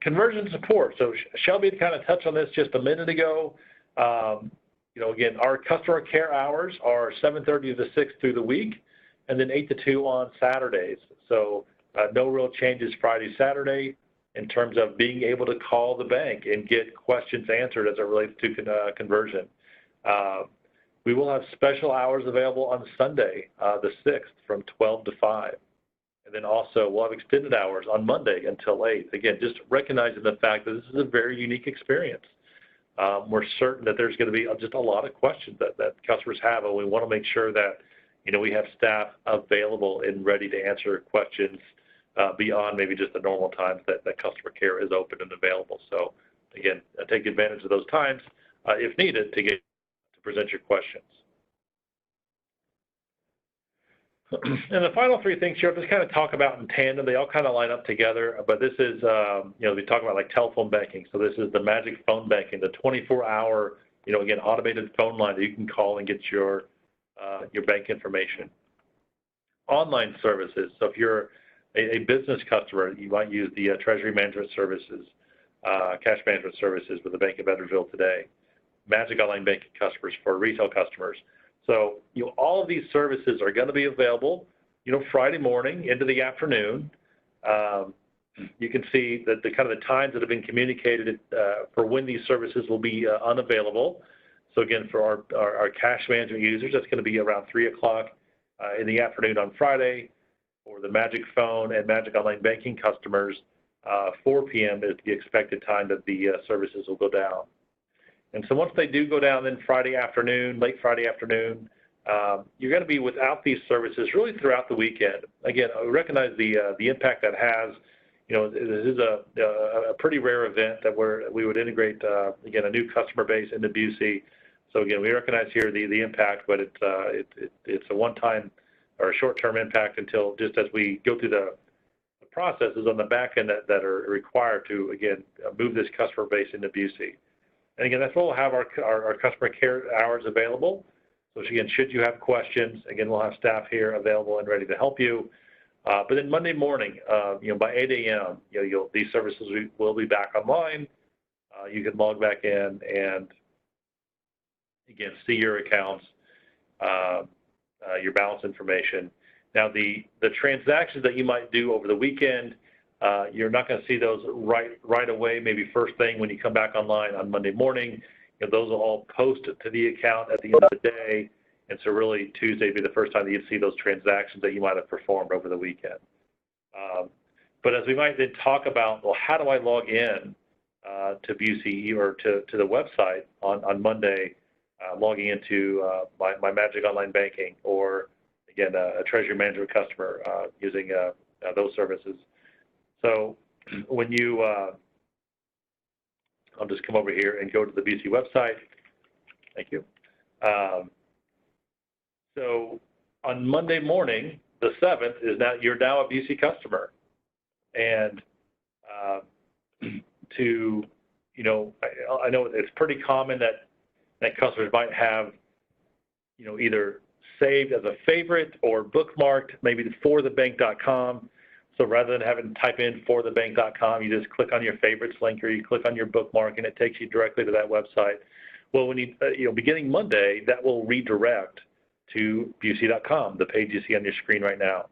conversion support. So Shelby kind of touched on this just a minute ago. Again, our customer care hours are 7:30 to 6 through the week, and then 8 to 2 on Saturdays. So no real changes Friday, Saturday in terms of being able to call the bank and get questions answered as it relates to conversion. We will have special hours available on Sunday, the 6th, from 12 to 5. And then also we'll have extended hours on Monday until 8. Again, just recognizing the fact that this is a very unique experience. We're certain that there's going to be just a lot of questions that customers have, and we want to make sure that we have staff available and ready to answer questions beyond maybe just the normal times that customer care is open and available. So again, take advantage of those times if needed to present your questions. And the final three things here, I'll just kind of talk about in tandem. They all kind of line up together, but this is, they talk about like telephone banking. So this is the magic phone banking, the 24-hour, again, automated phone line that you can call and get your bank information. Online services. So if you're a business customer, you might use the treasury management services, cash management services with the Bank of Edwardsville today. Magic online banking customers for retail customers. So all of these services are going to be available, Friday morning into the afternoon. You can see that the kind of the times that have been communicated for when these services will be unavailable. So again, for our cash management users, that's going to be around 3 o'clock in the afternoon on Friday. For the Magic Phone and Magic Online Banking customers, 4 p.m. is the expected time that the services will go down. And so once they do go down, then Friday afternoon, late Friday afternoon, you're going to be without these services really throughout the weekend. Again, I recognize the impact that has. This is a pretty rare event that we would integrate, again, a new customer base into Busey. So again, we recognize here the impact, but it's a one-time or a short-term impact until just as we go through the processes on the back end that are required to, again, move this customer base into Busey. And again, that's what we'll have our customer care hours available. So again, should you have questions, again, we'll have staff here available and ready to help you. But then Monday morning, by 8 a.m., these services will be back online. You can log back in and again see your accounts, your balance information. Now, the transactions that you might do over the weekend, you're not going to see those right away, maybe first thing when you come back online on Monday morning. Those will all post to the account at the end of the day. And so really Tuesday would be the first time that you'd see those transactions that you might have performed over the weekend. But as we might then talk about, well, how do I log in to Busey or to the website on Monday, logging into my Magic Online Banking or, again, a treasury management customer using those services. So when you, I'll just come over here and go to the Busey website. Thank you. So on Monday morning, the 7th, you're now a Busey customer. And I know it's pretty common that customers might have, either saved as a favorite or bookmarked maybe for thebank.com. So rather than having to type in forthebank.com, you just click on your favorites link or you click on your bookmark and it takes you directly to that website. Well, when beginning Monday, that will redirect to Busey.com, the page you see on your screen right now.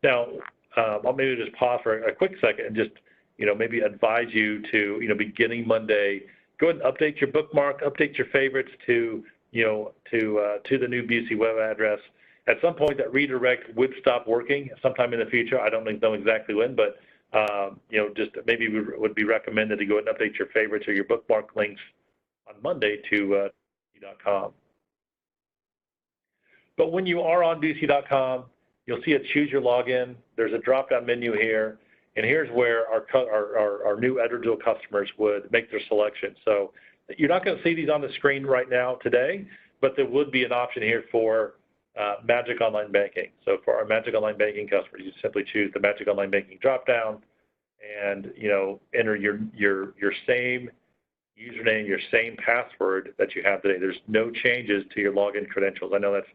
Now, I'll maybe just pause for a quick second and just, maybe advise you to, beginning Monday, go ahead and update your bookmark, update your favorites to the new Busey web address. At some point, that redirect would stop working sometime in the future. I don't know exactly when, but just maybe would be recommended to go ahead and update your favorites or your bookmark links on Monday to Busey.com. But when you are on Busey.com, you'll see a choose your login. There's a drop-down menu here, and here's where our new Edwardsville customers would make their selection. So you're not going to see these on the screen right now today, but there would be an option here for Magic Online Banking. So for our Magic Online Banking customers, you simply choose the Magic Online Banking drop-down and enter your same username, your same password that you have today. There's no changes to your login credentials. I know that's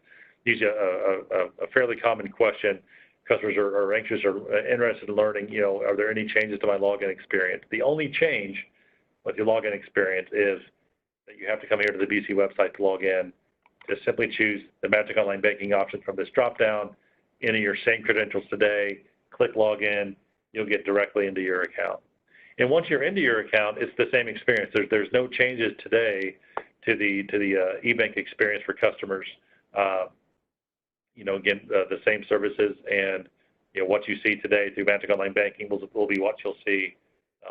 usually a fairly common question customers are anxious or interested in learning, are there any changes to my login experience? The only change with your login experience is that you have to come here to the BC website to log in. Just simply choose the Magic Online Banking option from this drop-down, enter your same credentials today, click login, you'll get directly into your account. And once you're into your account, it's the same experience. There's no changes today to the eBank experience for customers. Again, the same services, and what you see today through Magic Online Banking will be what you'll see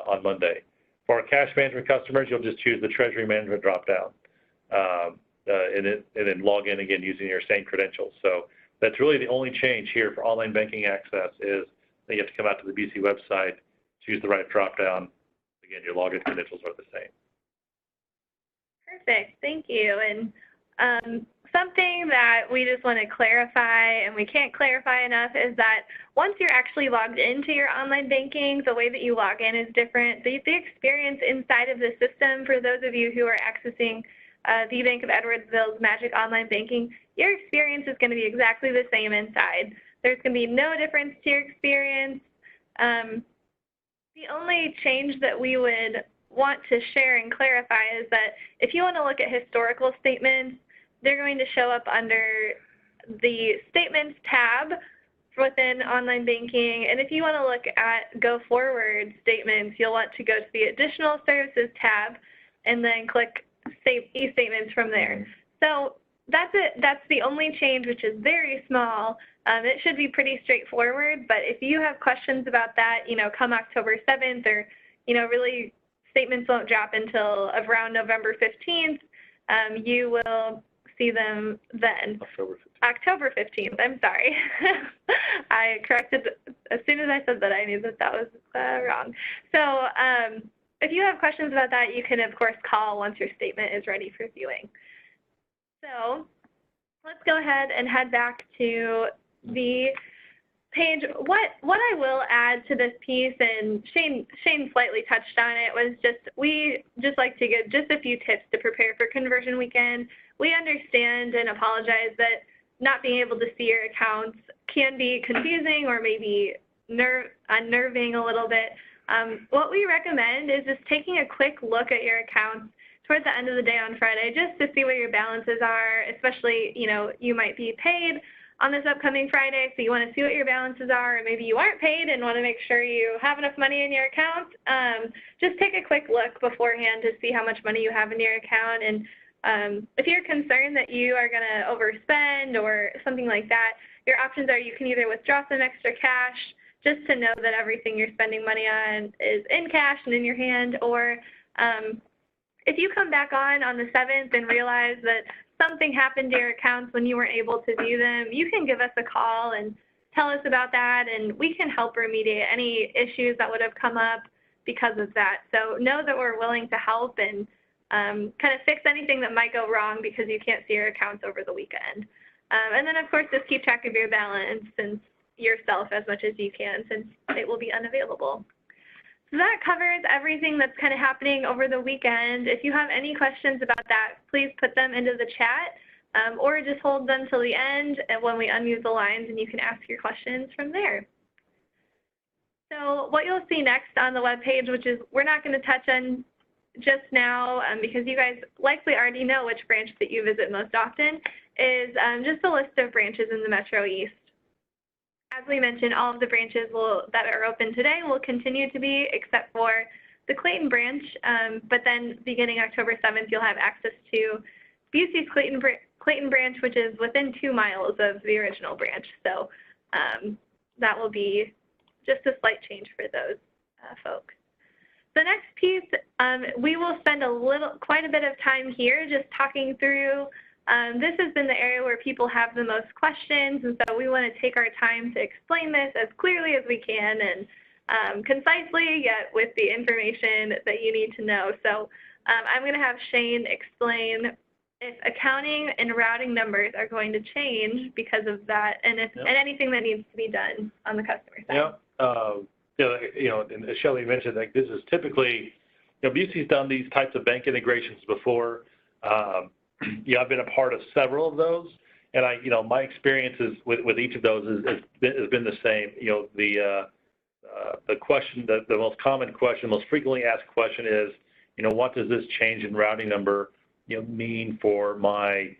on Monday. For our cash management customers, you'll just choose the Treasury Management drop-down, and then log in again using your same credentials. So that's really the only change here for online banking access is that you have to come out to the BC website, choose the right drop-down. Again, your login credentials are the same. Perfect. Thank you. And something that we just want to clarify, and we can't clarify enough, is that once you're actually logged into your online banking, the way that you log in is different. The experience inside of the system, for those of you who are accessing the Bank of Edwardsville's Magic Online Banking, your experience is going to be exactly the same inside. There's going to be no difference to your experience. The only change that we would want to share and clarify is that if you want to look at historical statements, they're going to show up under the Statements tab within online banking. And if you want to look at Go Forward statements, you'll want to go to the Additional Services tab and then click Save e-statements from there. So that's it. That's the only change, which is very small. It should be pretty straightforward, but if you have questions about that, come October 7th, or, really statements won't drop until around November 15th, you will see them then. October 15th, I'm sorry. I corrected, as soon as I said that, I knew that was wrong. So if you have questions about that, you can, of course, call once your statement is ready for viewing. So let's go ahead and head back to the page. What I will add to this piece, and Shane slightly touched on it, was we just like to give just a few tips to prepare for conversion weekend. We understand and apologize that not being able to see your accounts can be confusing or maybe unnerving a little bit. What we recommend is just taking a quick look at your accounts towards the end of the day on Friday, just to see where your balances are, especially, you might be paid on this upcoming Friday, so you want to see what your balances are, or maybe you aren't paid and want to make sure you have enough money in your account. Just take a quick look beforehand to see how much money you have in your account. And if you're concerned that you are going to overspend or something like that, your options are you can either withdraw some extra cash just to know that everything you're spending money on is in cash and in your hand, or if you come back on the 7th and realize that something happened to your accounts when you weren't able to view them, you can give us a call and tell us about that, and we can help remediate any issues that would have come up because of that. So know that we're willing to help and kind of fix anything that might go wrong because you can't see your accounts over the weekend. And then, of course, just keep track of your balance and yourself as much as you can, since it will be unavailable. So that covers everything that's kind of happening over the weekend. If you have any questions about that, please put them into the chat, or just hold them till the end and when we unmute the lines, and you can ask your questions from there. So what you'll see next on the webpage, which is we're not going to touch on just now because you guys likely already know which branch that you visit most often, is just a list of branches in the Metro East. As we mentioned, all of the branches that are open today will continue to be, except for the Clayton branch. But then beginning October 7th, you'll have access to BC's Clayton branch, which is within 2 miles of the original branch. So that will be just a slight change for those folks. The next piece, we will spend quite a bit of time here just talking through. This has been the area where people have the most questions, and so we want to take our time to explain this as clearly as we can and concisely, yet with the information that you need to know. So I'm going to have Shane explain if accounting and routing numbers are going to change because of that, and and anything that needs to be done on the customer side. And as Shelley mentioned, like, this is typically, BC's done these types of bank integrations before. I've been a part of several of those, And my experiences with each of those has been the same. The question, the most common question, most frequently asked question is, what does this change in routing number, mean for my,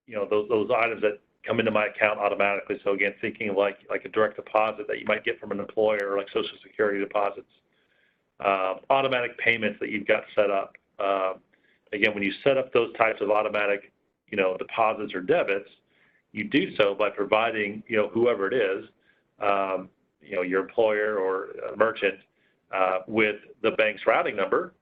those items that come into my account automatically? So again, thinking of like a direct deposit that you might get from an employer, like Social Security deposits, automatic payments that you've got set up. Again, when you set up those types of automatic, deposits or debits, you do so by providing, whoever it is, your employer or merchant, with the bank's routing number,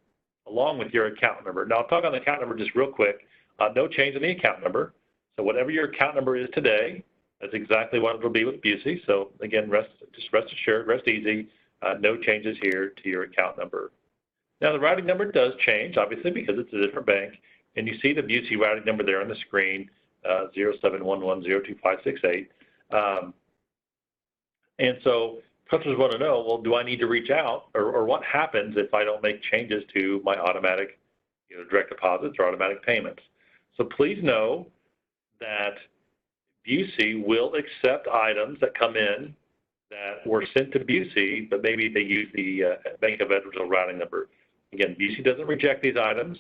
along with your account number. Now, I'll talk on the account number just real quick. No change in the account number. So whatever your account number is today, that's exactly what it will be with Busey. So again, rest assured, rest easy. No changes here to your account number. Now, the routing number does change, obviously, because it's a different bank. And you see the Busey routing number there on the screen, 0711025568. And so customers want to know, well, do I need to reach out, or what happens if I don't make changes to my automatic, direct deposits or automatic payments? So please know that Busey will accept items that come in that were sent to Busey, but maybe they use the Bank of Edwardsville routing number. Again, Busey doesn't reject these items.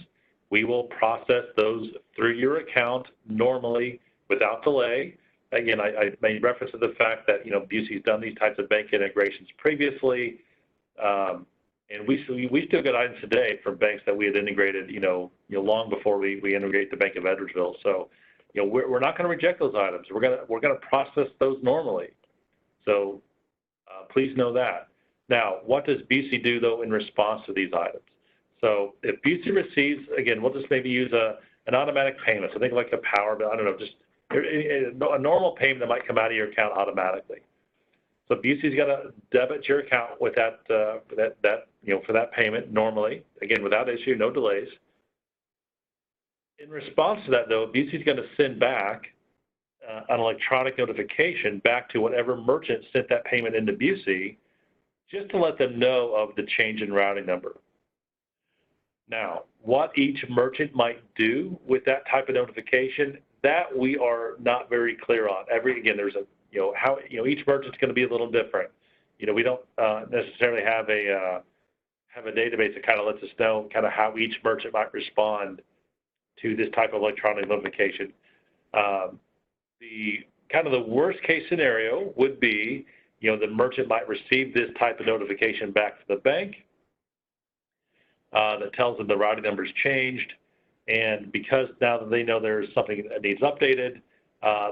We will process those through your account normally without delay. Again, I made reference to the fact that, Busey's done these types of bank integrations previously. And we still get items today from banks that we had integrated, long before we integrate the Bank of Edwardsville. So, we're not going to reject those items. We're going to process those normally. So please know that. Now, what does Busey do, though, in response to these items? So if Busey receives, again, we'll just maybe use an automatic payment. So think like a power bill, I don't know, just a normal payment that might come out of your account automatically. So Busey's got to debit your account with that, for that payment normally, again, without issue, no delays. In response to that, though, Busey's going to send back an electronic notification back to whatever merchant sent that payment into Busey, just to let them know of the change in routing number. Now, what each merchant might do with that type of notification, that we are not very clear on. Again, there's each merchant's going to be a little different. We don't necessarily have a database that kind of lets us know kind of how each merchant might respond to this type of electronic notification. The kind of the worst case scenario would be, the merchant might receive this type of notification back to the bank that tells them the routing number's changed, and because now that they know there's something that needs updated,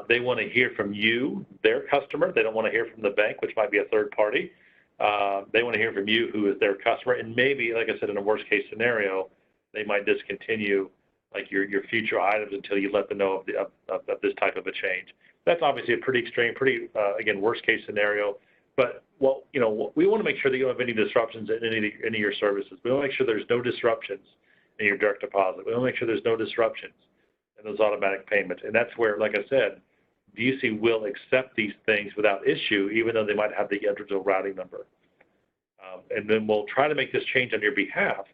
they want to hear from you, their customer. They don't want to hear from the bank, which might be a third party. They want to hear from you, who is their customer, and maybe, like I said, in a worst case scenario, they might discontinue like your future items until you let them know of this type of a change. That's obviously a pretty extreme, again, worst case scenario. But we want to make sure that you don't have any disruptions in any of your services. We want to make sure there's no disruptions in your direct deposit. We want to make sure there's no disruptions in those automatic payments. And that's where, like I said, Busey will accept these things without issue, even though they might have the Edwardsville routing number. And then we'll try to make this change on your behalf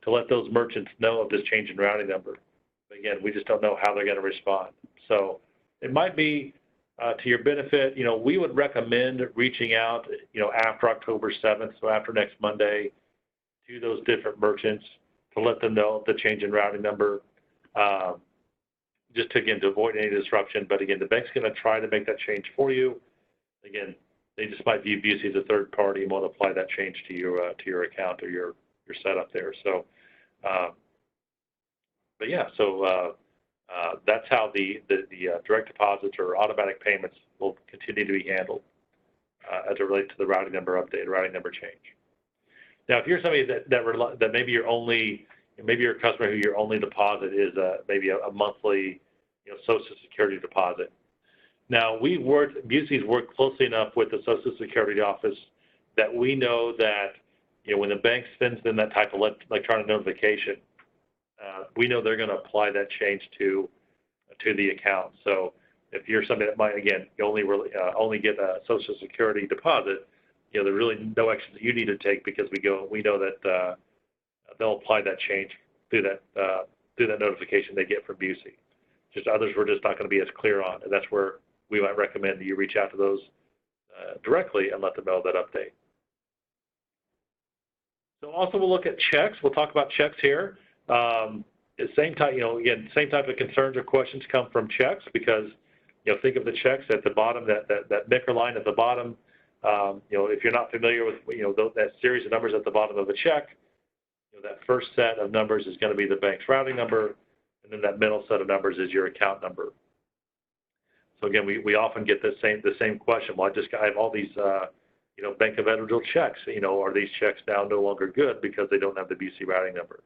to let those merchants know of this change in routing number. But again, we just don't know how they're going to respond. So it might be to your benefit. We would recommend reaching out, after October 7th, so after next Monday, to those different merchants to let them know the change in routing number, just to, again, to avoid any disruption. But again, the bank's going to try to make that change for you. Again, they just might view Busey as a third party and won't apply that change to your account or your setup there. So, but yeah, so that's how the direct deposits or automatic payments will continue to be handled as it relates to the routing number update, routing number change. Now, if you're somebody that maybe you're a customer who your only deposit is maybe a monthly, Social Security deposit. Now, Busey's worked closely enough with the Social Security office that we know that, when the bank sends them that type of electronic notification, we know they're going to apply that change to the account. So if you're somebody that might, again, you only get a Social Security deposit, there's really no action that you need to take, because we know that they'll apply that change through that notification they get from Busey. Just others we're just not going to be as clear on, and that's where we might recommend that you reach out to those directly and let them know that update. So also we'll look at checks. We'll talk about checks here. The same type, again, same type of concerns or questions come from checks because, think of the checks at the bottom, that Micker line at the bottom. If you're not familiar with, that series of numbers at the bottom of a check, that first set of numbers is going to be the bank's routing number, and then that middle set of numbers is your account number. So again, we often get the same question. Well, I have all these, Bank of Edwardsville checks. Are these checks now no longer good because they don't have the BC routing number?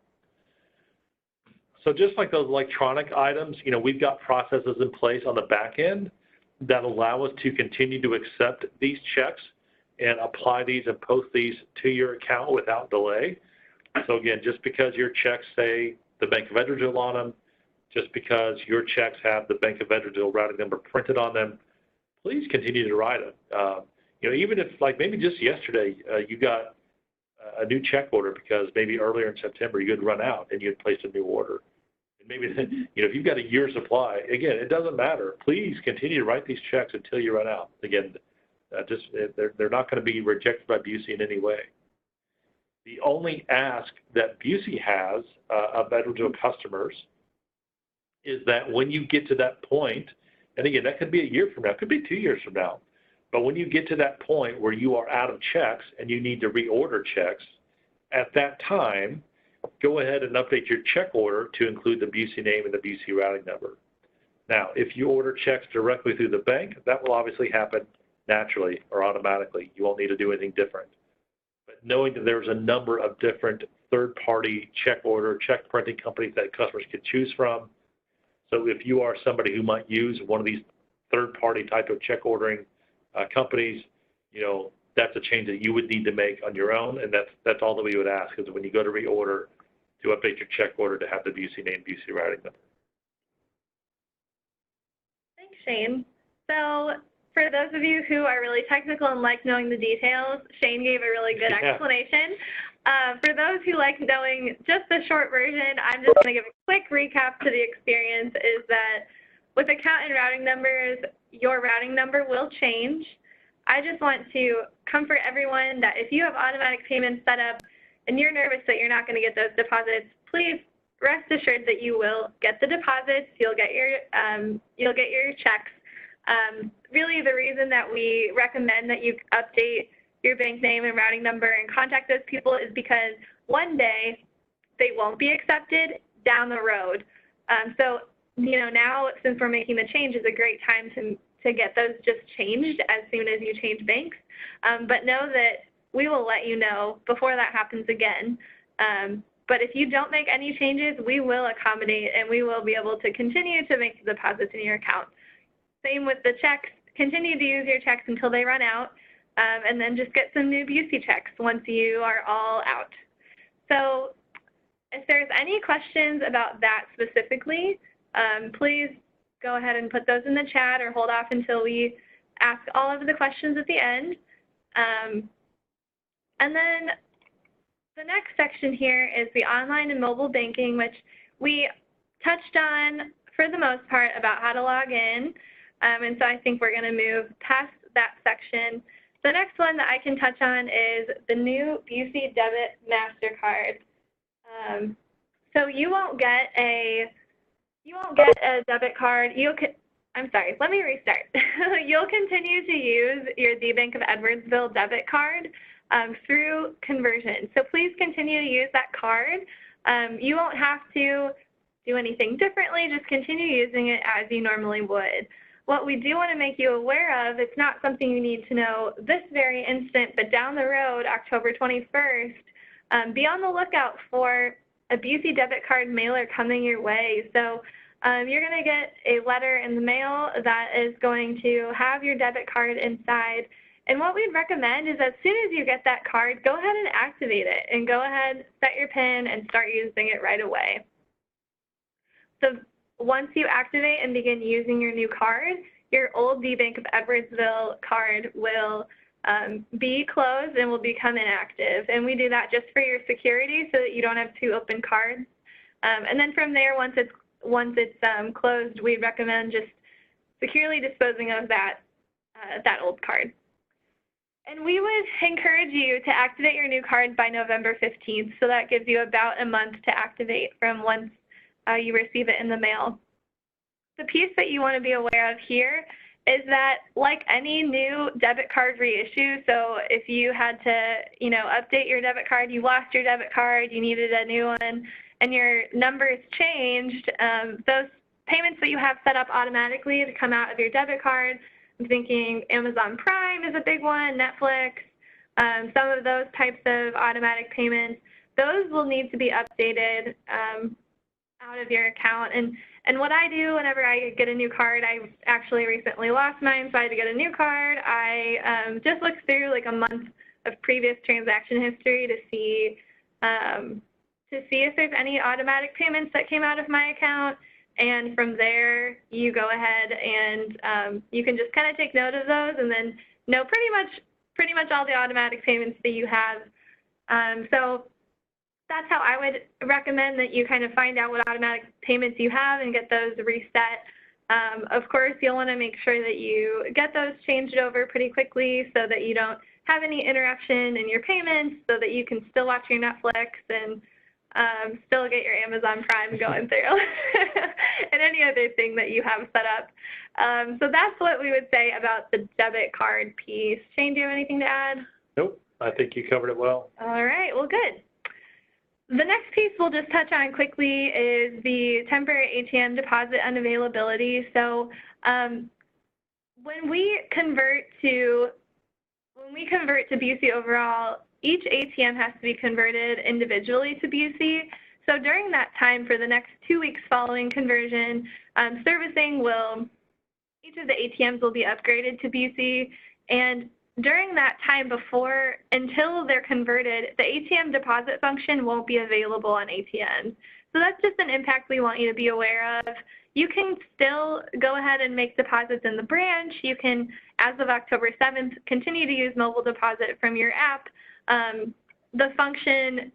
So just like those electronic items, we've got processes in place on the back end that allow us to continue to accept these checks and apply these and post these to your account without delay. So again, just because your checks say the Bank of Edwardsville on them, just because your checks have the Bank of Edwardsville routing number printed on them, please continue to write them. Even if, like maybe just yesterday, you got a new check order because maybe earlier in September you had run out and you had placed a new order. And maybe, if you've got a year's supply, again, it doesn't matter. Please continue to write these checks until you run out. Again, they're not going to be rejected by Busey in any way. The only ask that Busey has of Edwardsville customers is that when you get to that point, and again, that could be a year from now, it could be 2 years from now, but when you get to that point where you are out of checks and you need to reorder checks, at that time, go ahead and update your check order to include the Busey name and the Busey routing number. Now, if you order checks directly through the bank, that will obviously happen naturally or automatically. You won't need to do anything different. But knowing that there's a number of different third-party check order, check printing companies that customers can choose from. So if you are somebody who might use one of these third-party type of check ordering companies, that's a change that you would need to make on your own, and that's all that we would ask is when you go to reorder, to update your check order to have the Busey name, Busey routing number. Thanks, Shane. So for those of you who are really technical and like knowing the details, Shane gave a really good explanation. For those who like knowing just the short version, I'm just going to give a quick recap to the experience is that with account and routing numbers, your routing number will change. I just want to comfort everyone that if you have automatic payments set up and you're nervous that you're not going to get those deposits, please rest assured that you will get the deposits. You'll get your checks. Really, the reason that we recommend that you update your bank name and routing number and contact those people is because one day they won't be accepted down the road. So now since we're making the change is a great time to get those just changed as soon as you change banks. But know that we will let you know before that happens again. But if you don't make any changes, we will accommodate and we will be able to continue to make the deposits in your account. Same with the checks. Continue to use your checks until they run out, and then just get some new Busey checks once you are all out. So if there's any questions about that specifically, please go ahead and put those in the chat or hold off until we ask all of the questions at the end. And then the next section here is the online and mobile banking, which we touched on for the most part about how to log in. And so I think we're going to move past that section. The next one that I can touch on is the new Busey Debit MasterCard. So you won't get a debit card. I'm sorry, let me restart. You'll continue to use your TheBANK of Edwardsville debit card through conversion. So please continue to use that card. You won't have to do anything differently, just continue using it as you normally would. What we do want to make you aware of, it's not something you need to know this very instant, but down the road, October 21st, be on the lookout for a Busey debit card mailer coming your way. So you're going to get a letter in the mail that is going to have your debit card inside. And what we'd recommend is as soon as you get that card, go ahead and activate it and go ahead, set your PIN, and start using it right away. So once you activate and begin using your new card, your old TheBANK of Edwardsville card will be closed and will become inactive. And we do that just for your security so that you don't have two open cards. And then from there, once once it's closed, we recommend just securely disposing of that old card. And we would encourage you to activate your new card by November 15th, so that gives you about a month to activate from once you receive it in the mail. The piece that you want to be aware of here is that, like any new debit card reissue, so if you had to, update your debit card, you lost your debit card, you needed a new one, and your numbers changed, those payments that you have set up automatically to come out of your debit card, I'm thinking Amazon Prime is a big one, Netflix, some of those types of automatic payments, those will need to be updated out of your account. And what I do whenever I get a new card, I actually recently lost mine, so I had to get a new card. I just look through like a month of previous transaction history to see if there's any automatic payments that came out of my account. And from there, you go ahead and you can just kind of take note of those and then know pretty much all the automatic payments that you have. So that's how I would recommend that you kind of find out what automatic payments you have and get those reset. Of course, you'll want to make sure that you get those changed over pretty quickly so that you don't have any interruption in your payments, so that you can still watch your Netflix and still get your Amazon Prime going through and any other thing that you have set up. So that's what we would say about the debit card piece. Shane, do you have anything to add? Nope, I think you covered it well. All right, well, good. The next piece we'll just touch on quickly is the temporary ATM deposit unavailability. So when we convert to Busey overall, each ATM has to be converted individually to Busey. So during that time, for the next 2 weeks following conversion, each of the ATMs will be upgraded to Busey. And during that time until they're converted, the ATM deposit function won't be available on ATMs. So that's just an impact we want you to be aware of. You can still go ahead and make deposits in the branch. You can, as of October 7th, continue to use mobile deposit from your app. The function,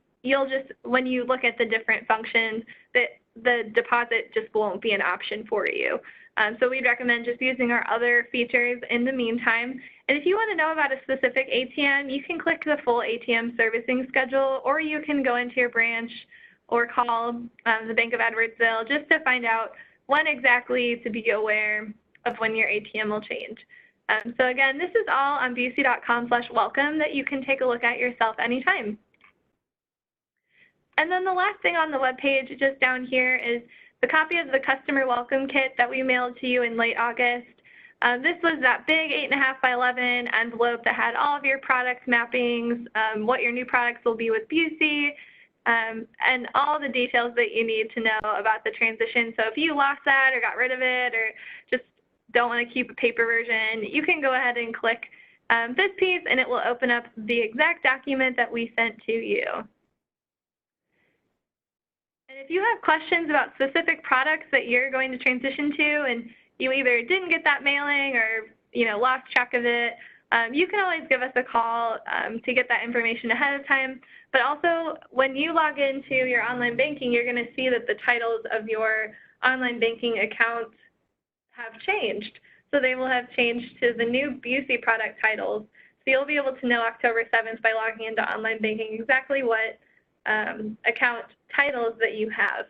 when you look at the different functions, the deposit just won't be an option for you. So we'd recommend just using our other features in the meantime. And if you want to know about a specific ATM, you can click the full ATM servicing schedule, or you can go into your branch or call the Bank of Edwardsville just to find out when exactly to be aware of when your ATM will change. So again, this is all on busey.com/welcome that you can take a look at yourself anytime. And then the last thing on the webpage just down here is the copy of the customer welcome kit that we mailed to you in late August. This was that big 8.5 by 11 envelope that had all of your product mappings, what your new products will be with Busey, and all the details that you need to know about the transition. So if you lost that or got rid of it or just don't want to keep a paper version, you can go ahead and click this piece and it will open up the exact document that we sent to you. And if you have questions about specific products that you're going to transition to and you either didn't get that mailing or lost track of it, you can always give us a call to get that information ahead of time. But also, when you log into your online banking, you're going to see that the titles of your online banking accounts have changed. So they will have changed to the new Busey product titles. So you'll be able to know October 7th by logging into online banking exactly what account titles that you have.